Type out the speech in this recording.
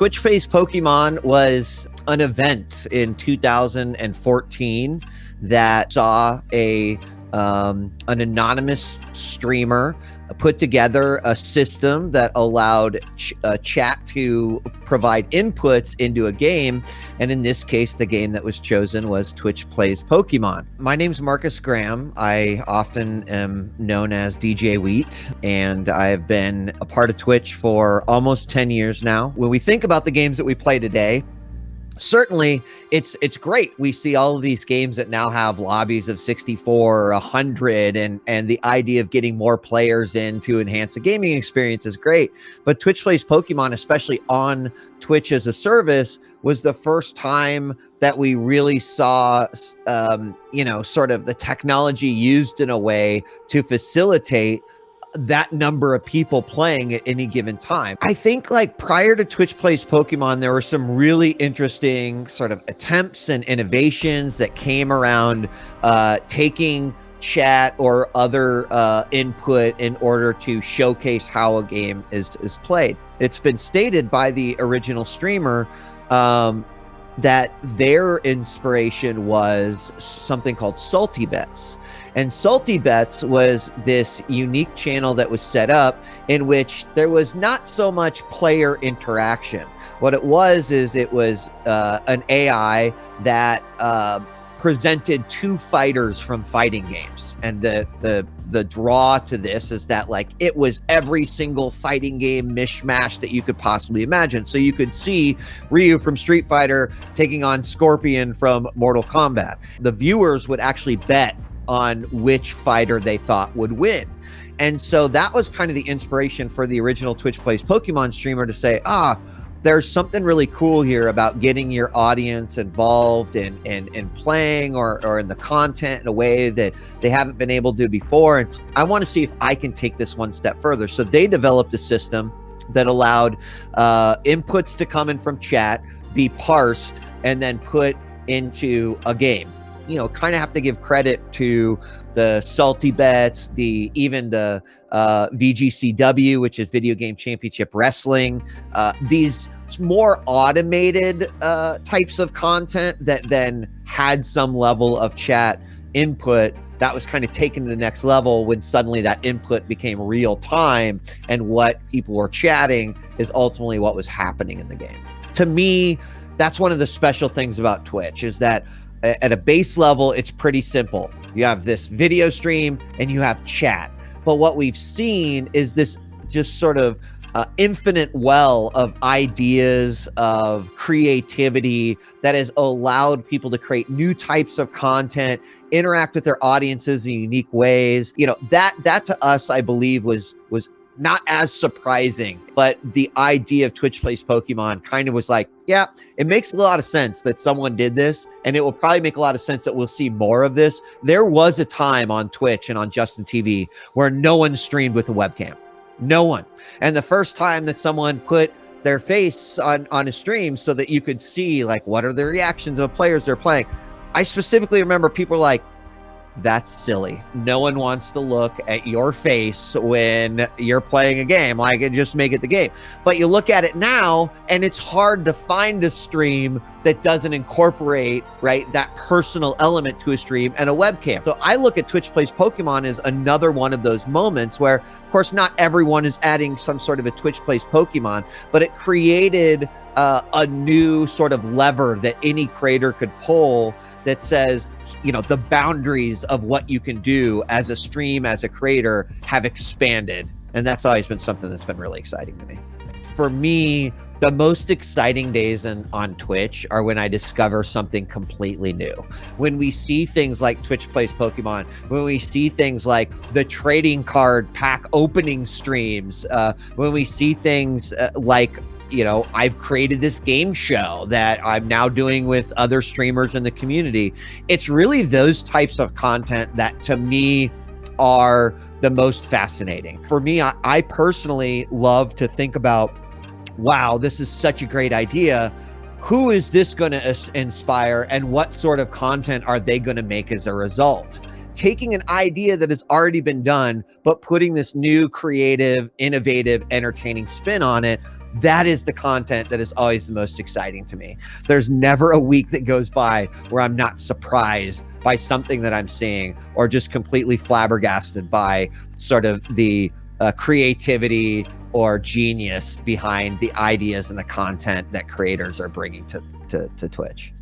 Twitch Plays Pokemon was an event in 2014 that saw an anonymous streamer put together a system that allowed chat to provide inputs into a game. And in this case, the game that was chosen was Twitch Plays Pokemon. My name's Marcus Graham. I often am known as DJ Wheat, and I've been a part of Twitch for almost 10 years now. When we think about the games that we play today, certainly it's great. We see all of these games that now have lobbies of 64 or 100, and the idea of getting more players in to enhance the gaming experience is great. But Twitch Plays Pokemon, especially on Twitch as a service, was the first time that we really saw, sort of the technology used in a way to facilitate that number of people playing at any given time. I think like prior to Twitch Plays Pokemon, there were some really interesting sort of attempts and innovations that came around taking chat or other input in order to showcase how a game is played. It's been stated by the original streamer that their inspiration was something called Salty Bets. And Salty Bets was this unique channel that was set up in which there was not so much player interaction. What it was is it was an AI that presented two fighters from fighting games. And the draw to this is that like it was every single fighting game mishmash that you could possibly imagine. So you could see Ryu from Street Fighter taking on Scorpion from Mortal Kombat. The viewers would actually bet on which fighter they thought would win. And so that was kind of the inspiration for the original Twitch Plays Pokemon streamer to say, there's something really cool here about getting your audience involved in playing or in the content in a way that they haven't been able to do before. And I want to see if I can take this one step further. So they developed a system that allowed inputs to come in from chat, be parsed, and then put into a game. You know, kind of have to give credit to the Salty Bets, even the VGCW, which is Video Game Championship Wrestling, these more automated types of content that then had some level of chat input that was kind of taken to the next level when suddenly that input became real time, and what people were chatting is ultimately what was happening in the game. To me, that's one of the special things about Twitch, is that at a base level, it's pretty simple. You have this video stream and you have chat. But what we've seen is this just sort of infinite well of ideas, of creativity that has allowed people to create new types of content, interact with their audiences in unique ways. You know, that to us, I believe, was not as surprising, but the idea of Twitch Plays Pokemon kind of was like, yeah, it makes a lot of sense that someone did this, and it will probably make a lot of sense that we'll see more of this. There was a time on Twitch and on Justin TV where no one streamed with a webcam. No one. And the first time that someone put their face on a stream so that you could see like what are the reactions of players they're playing, I specifically remember people were like, that's silly. No one wants to look at your face when you're playing a game. Like, just make it the game. But you look at it now, and it's hard to find a stream that doesn't incorporate, right, that personal element to a stream and a webcam. So I look at Twitch Plays Pokemon as another one of those moments where, of course, not everyone is adding some sort of a Twitch Plays Pokemon, but it created a new sort of lever that any creator could pull that says, you know, the boundaries of what you can do as a stream, as a creator, have expanded. And that's always been something that's been really exciting to me. For me, the most exciting days on Twitch are when I discover something completely new. When we see things like Twitch Plays Pokemon, when we see things like the trading card pack opening streams, when we see things like, you know, I've created this game show that I'm now doing with other streamers in the community. It's really those types of content that to me are the most fascinating. For me, I personally love to think about, wow, this is such a great idea. Who is this going to inspire, and what sort of content are they going to make as a result? Taking an idea that has already been done, but putting this new creative, innovative, entertaining spin on it, That is the content that is always the most exciting to me. There's never a week that goes by where I'm not surprised by something that I'm seeing, or just completely flabbergasted by sort of the creativity or genius behind the ideas and the content that creators are bringing to Twitch.